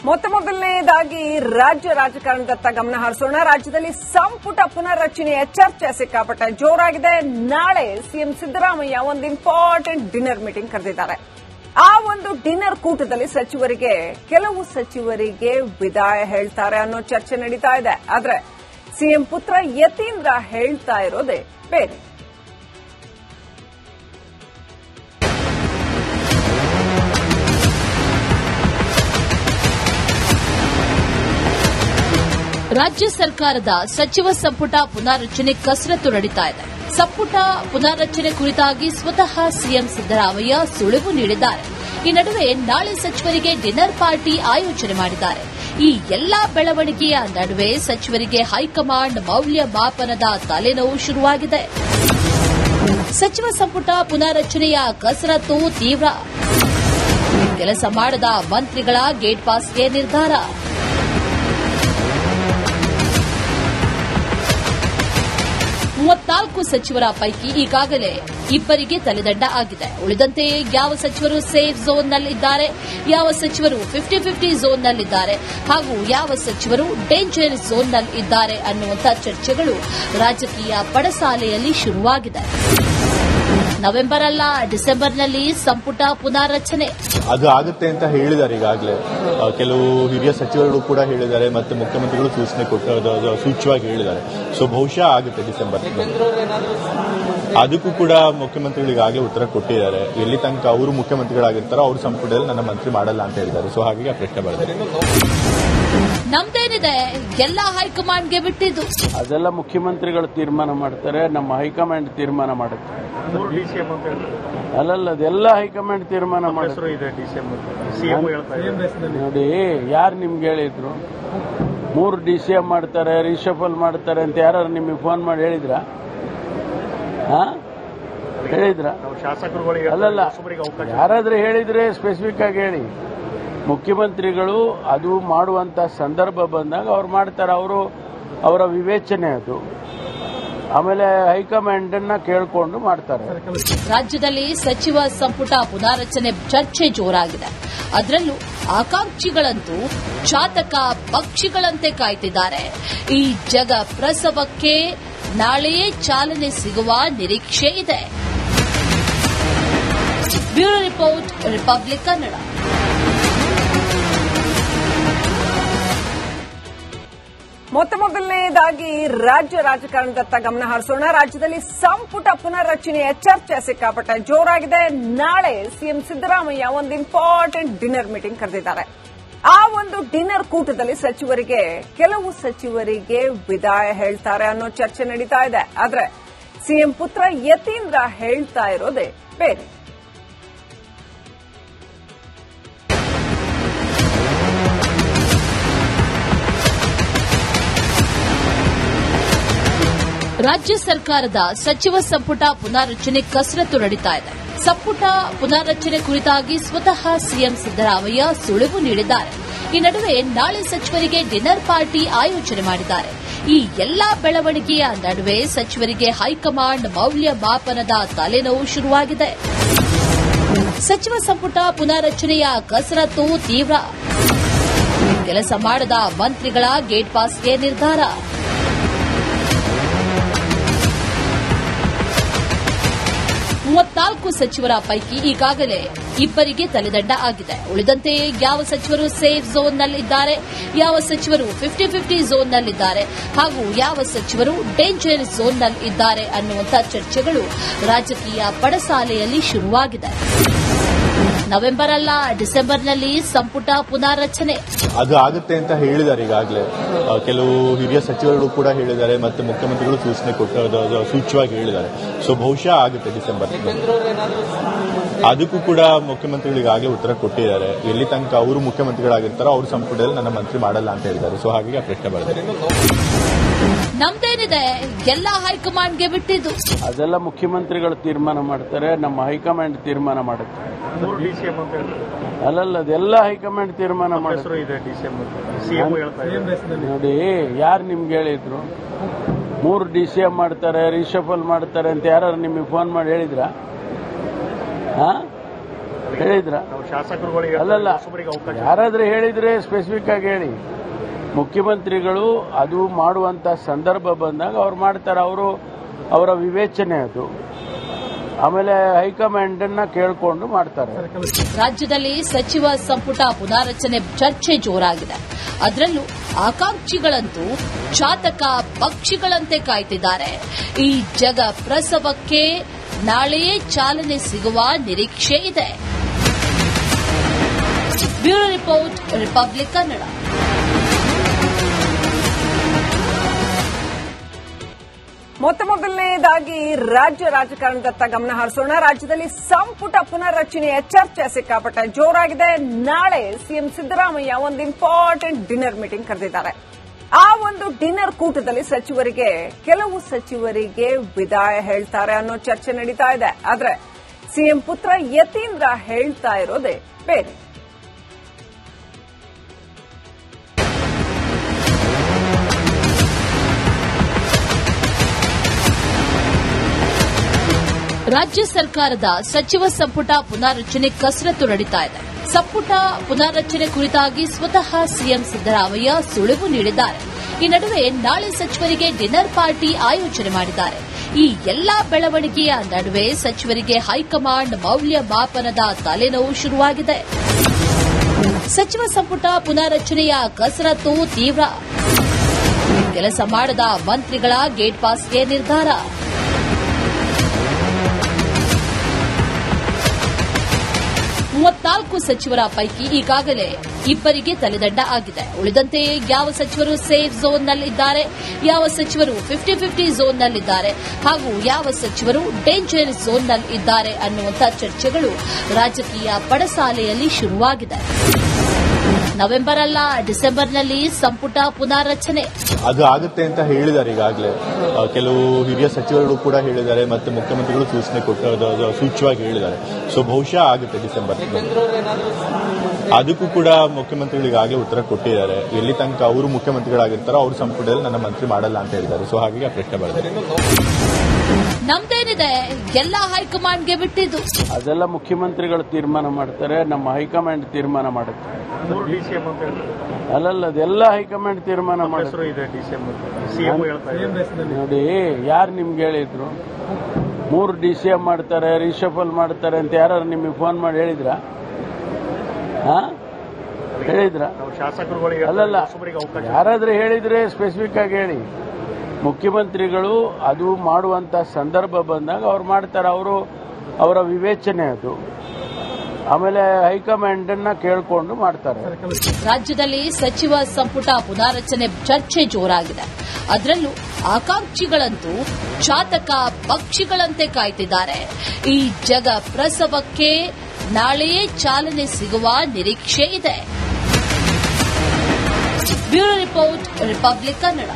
ಮೊದಲನೇದಾಗಿ ರಾಜ್ಯ ರಾಜಕಾರಣದತ್ತ ಗಮನ ಹರಿಸೋಣ. ರಾಜ್ಯದಲ್ಲಿ ಸಂಪುಟ ಪುನರ್ರಚನೆಯ ಚರ್ಚೆ ಸಿಕ್ಕಾಪಟ್ಟೆ ಜೋರಾಗಿದೆ. ನಾಳೆ ಸಿಎಂ ಸಿದ್ದರಾಮಯ್ಯ ಒಂದು ಇಂಪಾರ್ಟೆಂಟ್ ಡಿನ್ನರ್ ಮೀಟಿಂಗ್ ಕರೆದಿದ್ದಾರೆ. ಆ ಒಂದು ಡಿನ್ನರ್ ಕೂಟದಲ್ಲಿ ಕೆಲವು ಸಚಿವರಿಗೆ ವಿದಾಯ ಹೇಳ್ತಾರೆ ಅನ್ನೋ ಚರ್ಚೆ ನಡೀತಾ ಇದೆ. ಆದ್ರೆ ಸಿಎಂ ಪುತ್ರ ಯತೀಂದ್ರ ಹೇಳ್ತಾ ಇರೋದೇ ಬೇರೆ. ರಾಜ್ಯ ಸರ್ಕಾರದ ಸಚಿವ ಸಂಪುಟ ಪುನಾರಚನೆ ಕಸರತ್ತು ನಡೀತಾ ಇದೆ. ಸಂಪುಟ ಪುನಾರಚನೆ ಕುರಿತಾಗಿ ಸ್ವತಃ ಸಿಎಂ ಸಿದ್ದರಾಮಯ್ಯ ಸುಳಿವು ನೀಡಿದ್ದಾರೆ. ಈ ನಡುವೆ ನಾಳೆ ಸಚಿವರಿಗೆ ಡಿನ್ನರ್ ಪಾರ್ಟಿ ಆಯೋಜನೆ ಮಾಡಿದ್ದಾರೆ. ಈ ಎಲ್ಲಾ ಬೆಳವಣಿಗೆಯ ನಡುವೆ ಸಚಿವರಿಗೆ ಹೈಕಮಾಂಡ್ ಮೌಲ್ಯಮಾಪನದ ತಲೆನೋವು ಶುರುವಾಗಿದೆ. ಸಚಿವ ಸಂಪುಟ ಪುನಾರಚನೆಯ ಕಸರತ್ತು ತೀವ್ರ. ಕೆಲಸ ಮಾಡದ ಮಂತ್ರಿಗಳ ಗೇಟ್ ಪಾಸ್ಗೆ ನಿರ್ಧಾರ. ಸಚಿವರ ಪೈಕಿ ಈಗಾಗಲೇ ಇಬ್ಬರಿಗೆ ತಲೆದಂಡ ಆಗಿದೆ. ಉಳಿದಂತೆ ಯಾವ ಸಚಿವರು ಸೇಫ್ ಝೋನ್ನಲ್ಲಿದ್ದಾರೆ, ಯಾವ ಸಚಿವರು 50-50 ಝೋನ್ನಲ್ಲಿದ್ದಾರೆ ಹಾಗೂ ಯಾವ ಸಚಿವರು ಡೇಂಜರ್ ಝೋನ್ನಲ್ಲಿದ್ದಾರೆ ಅನ್ನುವಂಥ ಚರ್ಚೆಗಳು ರಾಜಕೀಯ ಪಡಸಾಲೆಯಲ್ಲಿ ಶುರುವಾಗಿದೆ. ನವೆಂಬರ್ ಅಲ್ಲ, ಡಿಸೆಂಬರ್ನಲ್ಲಿ ಸಂಪುಟ ಪುನಾರಚನೆ ಅದು ಆಗುತ್ತೆ ಅಂತ ಹೇಳಿದ್ದಾರೆ. ಈಗಾಗಲೇ ಕೆಲವು ಹಿರಿಯ ಸಚಿವರು ಕೂಡ ಹೇಳಿದ್ದಾರೆ ಮತ್ತು ಮುಖ್ಯಮಂತ್ರಿಗಳು ಸೂಚ್ಯವಾಗಿ ಹೇಳಿದ್ದಾರೆ. ಸೊ ಬಹುಶಃ ಆಗುತ್ತೆ ಡಿಸೆಂಬರ್. ಅದಕ್ಕೂ ಕೂಡ ಮುಖ್ಯಮಂತ್ರಿಗಳು ಈಗಾಗಲೇ ಉತ್ತರ ಕೊಟ್ಟಿದ್ದಾರೆ. ಎಲ್ಲಿ ತನಕ ಅವರು ಮುಖ್ಯಮಂತ್ರಿಗಳಾಗಿರ್ತಾರೋ ಅವ್ರ ಸಂಪುಟದಲ್ಲಿ ನನ್ನ ಮಂತ್ರಿ ಮಾಡಲ್ಲ ಅಂತ ಹೇಳಿದ್ದಾರೆ. ಸೊ ಹಾಗಾಗಿ ಆ ಪ್ರಶ್ನೆ ಬರ್ತದೆ. ನಮ್ದೇನಿದೆ, ಎಲ್ಲ ಹೈಕಮಾಂಡ್ಗೆ ಬಿಟ್ಟಿದ್ದು. ಅದೆಲ್ಲ ಮುಖ್ಯಮಂತ್ರಿಗಳು ತೀರ್ಮಾನ ಮಾಡ್ತಾರೆ, ನಮ್ಮ ಹೈಕಮಾಂಡ್ ತೀರ್ಮಾನ ಮಾಡುತ್ತೆ. ಅಲ್ಲಲ್ಲ, ಅದೆಲ್ಲ ಹೈಕಮಾಂಡ್ ತೀರ್ಮಾನ ಮಾಡ್ತಾರೆ. ನೋಡಿ, ಯಾರು ನಿಮ್ಗೆ ಹೇಳಿದ್ರು 3 DCM ಮಾಡ್ತಾರೆ, ರಿಷಫಲ್ ಮಾಡ್ತಾರೆ ಅಂತ ಯಾರು ನಿಮಗೆ ಫೋನ್ ಮಾಡಿ ಹೇಳಿದ್ರ? ಅಲ್ಲಲ್ಲ, ಯಾರಾದ್ರೂ ಹೇಳಿದ್ರೆ ಸ್ಪೆಸಿಫಿಕ್ ಆಗಿ ಹೇಳಿ. ಮುಖ್ಯಮಂತ್ರಿಗಳು ಅದು ಮಾಡುವಂತ ಸಂದರ್ಭ ಬಂದಾಗ ಅವ್ರು ಮಾಡ್ತಾರೆ, ಅವರ ವಿವೇಚನೆ ಅದು. ಆಮೇಲೆ ಹೈಕಮಾಂಡ್ ಅನ್ನ ಕೇಳಿಕೊಂಡು ಮಾಡ್ತಾರೆ. ರಾಜ್ಯದಲ್ಲಿ ಸಚಿವ ಸಂಪುಟ ಪುನಾರಚನೆ ಚರ್ಚೆ ಜೋರಾಗಿದೆ. ಅದರಲ್ಲೂ ಆಕಾಂಕ್ಷಿಗಳಂತೂ ಚಾತಕ ಪಕ್ಷಿಗಳಂತೆ ಕಾಯ್ತಿದ್ದಾರೆ. ಈ ಜಗ ಪ್ರಸವಕ್ಕೆ ನಾಳೆಯೇ ಚಾಲನೆ ಸಿಗುವ ನಿರೀಕ್ಷೆ ಇದೆ. Bureau report, republic Kannada. ಮೊದಲನೇದಾಗಿ ರಾಜ್ಯ ರಾಜಕಾರಣದತ್ತ ಗಮನ ಹರಿಸೋಣ. ರಾಜ್ಯದಲ್ಲಿ ಸಂಪುಟ ಪುನರ್ರಚನೆಯ ಚರ್ಚೆ ಸಿಕ್ಕಾಪಟ್ಟೆ ಜೋರಾಗಿದೆ. ನಾಳೆ ಸಿಎಂ ಸಿದ್ದರಾಮಯ್ಯ ಒಂದು ಇಂಪಾರ್ಟೆಂಟ್ ಡಿನ್ನರ್ ಮೀಟಿಂಗ್ ಕರೆದಿದ್ದಾರೆ. ಆ ಒಂದು ಡಿನ್ನರ್ ಕೂಟದಲ್ಲಿ ಕೆಲವು ಸಚಿವರಿಗೆ ವಿದಾಯ ಹೇಳ್ತಾರೆ ಅನ್ನೋ ಚರ್ಚೆ ನಡೀತಾ ಇದೆ. ಆದ್ರೆ ಸಿಎಂ ಪುತ್ರ ಯತೀಂದ್ರ ಹೇಳ್ತಾ ಇರೋದೇ ಬೇರೆ. ರಾಜ್ಯ ಸರ್ಕಾರದ ಸಚಿವ ಸಂಪುಟ ಪುನಾರಚನೆ ಕಸರತ್ತು ನಡೀತಾ ಇದೆ. ಸಂಪುಟ ಪುನಾರಚನೆ ಕುರಿತಾಗಿ ಸ್ವತಃ ಸಿಎಂ ಸಿದ್ದರಾಮಯ್ಯ ಸುಳಿವು ನೀಡಿದ್ದಾರೆ. ಈ ನಡುವೆ ನಾಳೆ ಸಚಿವರಿಗೆ ಡಿನ್ನರ್ ಪಾರ್ಟಿ ಆಯೋಜನೆ ಮಾಡಿದ್ದಾರೆ. ಈ ಎಲ್ಲಾ ಬೆಳವಣಿಗೆಯ ನಡುವೆ ಸಚಿವರಿಗೆ ಹೈಕಮಾಂಡ್ ಮೌಲ್ಯಮಾಪನದ ತಲೆನೋವು ಶುರುವಾಗಿದೆ. ಸಚಿವ ಸಂಪುಟ ಪುನಾರಚನೆಯ ಕಸರತ್ತು ತೀವ್ರ. ಕೆಲಸ ಮಾಡದ ಮಂತ್ರಿಗಳ ಗೇಟ್ ಪಾಸ್ಗೆ ನಿರ್ಧಾರ. ಸಚಿವರ ಪೈಕಿ ಈಗಾಗಲೇ ಇಬ್ಬರಿಗೆ ತಲೆದಂಡ ಆಗಿದೆ. ಉಳಿದಂತೆ ಯಾವ ಸಚಿವರು ಸೇಫ್ ಝೋನ್ನಲ್ಲಿದ್ದಾರೆ, ಯಾವ ಸಚಿವರು 50-50 ಝೋನ್ನಲ್ಲಿದ್ದಾರೆ ಹಾಗೂ ಯಾವ ಸಚಿವರು ಡೇಂಜರ್ ಝೋನ್ನಲ್ಲಿದ್ದಾರೆ ಅನ್ನುವಂಥ ಚರ್ಚೆಗಳು ರಾಜಕೀಯ ಪಡಸಾಲೆಯಲ್ಲಿ ಶುರುವಾಗಿದೆ. ನವೆಂಬರ್ ಅಲ್ಲ, ಡಿಸೆಂಬರ್ನಲ್ಲಿ ಸಂಪುಟ ಪುನಾರಚನೆ ಅದು ಆಗುತ್ತೆ ಅಂತ ಹೇಳಿದ್ದಾರೆ. ಈಗಾಗಲೇ ಕೆಲವು ಹಿರಿಯ ಸಚಿವರು ಕೂಡ ಹೇಳಿದ್ದಾರೆ ಮತ್ತು ಮುಖ್ಯಮಂತ್ರಿಗಳು ಸೂಚ್ಯವಾಗಿ ಹೇಳಿದ್ದಾರೆ. ಸೊ ಬಹುಶಃ ಆಗುತ್ತೆ ಡಿಸೆಂಬರ್. ಅದಕ್ಕೂ ಕೂಡ ಮುಖ್ಯಮಂತ್ರಿಗಳು ಈಗಾಗಲೇ ಉತ್ತರ ಕೊಟ್ಟಿದ್ದಾರೆ. ಎಲ್ಲಿ ತನಕ ಅವರು ಮುಖ್ಯಮಂತ್ರಿಗಳಾಗಿರ್ತಾರೋ ಅವ್ರ ಸಂಪುಟದಲ್ಲಿ ನನ್ನ ಮಂತ್ರಿ ಮಾಡಲ್ಲ ಅಂತ ಹೇಳಿದ್ದಾರೆ. ಸೊ ಹಾಗಾಗಿ ಆ ಪ್ರಶ್ನೆ ಬರ್ತದೆ. ನಮ್ದೇನಿದೆ, ಎಲ್ಲ ಹೈಕಮಾಂಡ್ಗೆ ಬಿಟ್ಟಿದ್ದು. ಅದೆಲ್ಲ ಮುಖ್ಯಮಂತ್ರಿಗಳು ತೀರ್ಮಾನ ಮಾಡ್ತಾರೆ, ನಮ್ಮ ಹೈಕಮಾಂಡ್ ತೀರ್ಮಾನ ಮಾಡುತ್ತೆ. ಅಲ್ಲಲ್ಲ, ಅದೆಲ್ಲ ಹೈಕಮಾಂಡ್ ತೀರ್ಮಾನ ಮಾಡ್ತಾರೆ. ನೋಡಿ, ಯಾರು ನಿಮ್ಗೆ ಹೇಳಿದ್ರು 3 DCM ಮಾಡ್ತಾರೆ, ರಿಷಫಲ್ ಮಾಡ್ತಾರೆ ಅಂತ ಯಾರು ನಿಮಗೆ ಫೋನ್ ಮಾಡಿ ಹೇಳಿದ್ರ? ಹೇಳಿದ್ರ ಶಾಸಕರುಗಳಿಗೆ ಅಲ್ಲಲ್ಲ, ಯಾರಾದ್ರೂ ಹೇಳಿದ್ರೆ ಸ್ಪೆಸಿಫಿಕ್ ಆಗಿ ಹೇಳಿ. ಮುಖ್ಯಮಂತ್ರಿಗಳು ಅದು ಮಾಡುವಂತ ಸಂದರ್ಭ ಬಂದಾಗ ಅವ್ರು ಮಾಡ್ತಾರೆ, ಅವರ ವಿವೇಚನೆ ಅದು. ಆಮೇಲೆ ಹೈಕಮಾಂಡ್ ಅನ್ನ ಕೇಳ್ಕೊಂಡು ಮಾಡ್ತಾರೆ. ರಾಜ್ಯದಲ್ಲಿ ಸಚಿವ ಸಂಪುಟ ಪುನಾರಚನೆ ಚರ್ಚೆ ಜೋರಾಗಿದೆ. ಅದರಲ್ಲೂ ಆಕಾಂಕ್ಷಿಗಳಂತೂ ಚಾತಕ ಪಕ್ಷಿಗಳಂತೆ ಕಾಯ್ತಿದ್ದಾರೆ. ಈ ಜಗ ಪ್ರಸವಕ್ಕೆ ನಾಳೆಯೇ ಚಾಲನೆ ಸಿಗುವ ನಿರೀಕ್ಷೆ ಇದೆ. Bureau report, republic Kannada. ಮೊದಲನೇದಾಗಿ ರಾಜ್ಯ ರಾಜಕಾರಣದತ್ತ ಗಮನ ಹರಿಸೋಣ. ರಾಜ್ಯದಲ್ಲಿ ಸಂಪುಟ ಪುನರ್ರಚನೆಯ ಚರ್ಚೆ ಸಿಕ್ಕಾಪಟ್ಟೆ ಜೋರಾಗಿದೆ. ನಾಳೆ ಸಿಎಂ ಸಿದ್ದರಾಮಯ್ಯ ಒಂದು ಇಂಪಾರ್ಟೆಂಟ್ ಡಿನ್ನರ್ ಮೀಟಿಂಗ್ ಕರೆದಿದ್ದಾರೆ. ಆ ಒಂದು ಡಿನ್ನರ್ ಕೂಟದಲ್ಲಿ ಕೆಲವು ಸಚಿವರಿಗೆ ವಿದಾಯ ಹೇಳ್ತಾರೆ ಅನ್ನೋ ಚರ್ಚೆ ನಡೀತಾ ಇದೆ. ಆದ್ರೆ ಸಿಎಂ ಪುತ್ರ ಯತೀಂದ್ರ ಹೇಳ್ತಾ ಇರೋದೇ ಬೇರೆ. ರಾಜ್ಯ ಸರ್ಕಾರದ ಸಚಿವ ಸಂಪುಟ ಪುನಾರಚನೆ ಕಸರತ್ತು ನಡೀತಾ ಇದೆ. ಸಂಪುಟ ಪುನಾರಚನೆ ಕುರಿತಾಗಿ ಸ್ವತಃ ಸಿಎಂ ಸಿದ್ದರಾಮಯ್ಯ ಸುಳಿವು ನೀಡಿದ್ದಾರೆ. ಈ ನಡುವೆ ನಾಳೆ ಸಚಿವರಿಗೆ ಡಿನ್ನರ್ ಪಾರ್ಟಿ ಆಯೋಜನೆ ಮಾಡಿದ್ದಾರೆ. ಈ ಎಲ್ಲಾ ಬೆಳವಣಿಗೆಯ ನಡುವೆ ಸಚಿವರಿಗೆ ಹೈಕಮಾಂಡ್ ಮೌಲ್ಯಮಾಪನದ ತಲೆನೋವು ಶುರುವಾಗಿದೆ. ಸಚಿವ ಸಂಪುಟ ಪುನಾರಚನೆಯ ಕಸರತ್ತು ತೀವ್ರ. ಕೆಲಸ ಮಾಡದ ಮಂತ್ರಿಗಳ ಗೇಟ್ ಪಾಸ್ಗೆ ನಿರ್ಧಾರ. ಸಚಿವರ ಪೈಕಿ ಈಗಾಗಲೇ ಇಬ್ಬರಿಗೆ ತಲೆದಂಡ ಆಗಿದೆ. ಉಳಿದಂತೆ ಯಾವ ಸಚಿವರು ಸೇಫ್ ಝೋನ್ನಲ್ಲಿದ್ದಾರೆ, ಯಾವ ಸಚಿವರು 50-50 ಝೋನ್ನಲ್ಲಿದ್ದಾರೆ ಹಾಗೂ ಯಾವ ಸಚಿವರು ಡೇಂಜರ್ ಝೋನ್ನಲ್ಲಿದ್ದಾರೆ ಅನ್ನುವಂಥ ಚರ್ಚೆಗಳು ರಾಜಕೀಯ ಪಡಸಾಲೆಯಲ್ಲಿ ಶುರುವಾಗಿದೆ. ನವೆಂಬರ್ ಅಲ್ಲ, ಡಿಸೆಂಬರ್ನಲ್ಲಿ ಸಂಪುಟ ಪುನಾರಚನೆ ಅದು ಆಗುತ್ತೆ ಅಂತ ಹೇಳಿದ್ದಾರೆ. ಈಗಾಗಲೇ ಕೆಲವು ಹಿರಿಯ ಸಚಿವರುಗಳು ಕೂಡ ಹೇಳಿದ್ದಾರೆ ಮತ್ತು ಮುಖ್ಯಮಂತ್ರಿಗಳು ಸೂಚ್ಯವಾಗಿ ಹೇಳಿದ್ದಾರೆ. ಸೊ ಬಹುಶಃ ಆಗುತ್ತೆ ಡಿಸೆಂಬರ್. ಅದಕ್ಕೂ ಕೂಡ ಮುಖ್ಯಮಂತ್ರಿಗಳು ಈಗಾಗಲೇ ಉತ್ತರ ಕೊಟ್ಟಿದ್ದಾರೆ. ಎಲ್ಲಿ ತನಕ ಅವರು ಮುಖ್ಯಮಂತ್ರಿಗಳಾಗಿರ್ತಾರೋ ಅವ್ರ ಸಂಪುಟದಲ್ಲಿ ನನ್ನ ಮಂತ್ರಿ ಮಾಡಲ್ಲ ಅಂತ ಹೇಳಿದ್ದಾರೆ. ಸೊ ಹಾಗಾಗಿ ಆ ಪ್ರಶ್ನೆ ಬರ್ತದೆ. ನಮ್ದೇನಿದೆ, ಎಲ್ಲ ಹೈಕಮಾಂಡ್ಗೆ ಬಿಟ್ಟಿದ್ದು. ಅದೆಲ್ಲ ಮುಖ್ಯಮಂತ್ರಿಗಳು ತೀರ್ಮಾನ ಮಾಡ್ತಾರೆ, ನಮ್ಮ ಹೈಕಮಾಂಡ್ ತೀರ್ಮಾನ ಮಾಡುತ್ತೆ. ಅಲ್ಲಲ್ಲ, ಅದೆಲ್ಲ ಹೈಕಮಾಂಡ್ ತೀರ್ಮಾನ ಮಾಡ್ತಾರೆ. ನೋಡಿ, ಯಾರು ನಿಮ್ಗೆ ಹೇಳಿದ್ರು 3 DCM ಮಾಡ್ತಾರೆ, ರಿಶಫಲ್ ಮಾಡ್ತಾರೆ ಅಂತ ಯಾರು ನಿಮಗೆ ಫೋನ್ ಮಾಡಿ ಹೇಳಿದ್ರ? ಶಾಸಕರುಗಳಿಗೆ ಅಲ್ಲಲ್ಲ, ಯಾರಾದ್ರೂ ಹೇಳಿದ್ರೆ ಸ್ಪೆಸಿಫಿಕ್ ಆಗಿ ಹೇಳಿ. ಮುಖ್ಯಮಂತ್ರಿಗಳು ಅದು ಮಾಡುವಂತ ಸಂದರ್ಭ ಬಂದಾಗ ಅವ್ರು ಮಾಡ್ತಾರೆ, ಅವರ ವಿವೇಚನೆ ಅದು. ಆಮೇಲೆ ಹೈಕಮಾಂಡ್ ಅನ್ನ ಕೇಳ್ಕೊಂಡು ಮಾಡ್ತಾರೆ. ರಾಜ್ಯದಲ್ಲಿ ಸಚಿವ ಸಂಪುಟ ಪುನಾರಚನೆ ಚರ್ಚೆ ಜೋರಾಗಿದೆ. ಅದರಲ್ಲೂ ಆಕಾಂಕ್ಷಿಗಳಂತೂ ಚಾತಕ ಪಕ್ಷಿಗಳಂತೆ ಕಾಯ್ತಿದ್ದಾರೆ. ಈ ಜಗ ಪ್ರಸವಕ್ಕೆ ನಾಳೆಯೇ ಚಾಲನೆ ಸಿಗುವ ನಿರೀಕ್ಷೆ ಇದೆ. Bureau report, republic Kannada.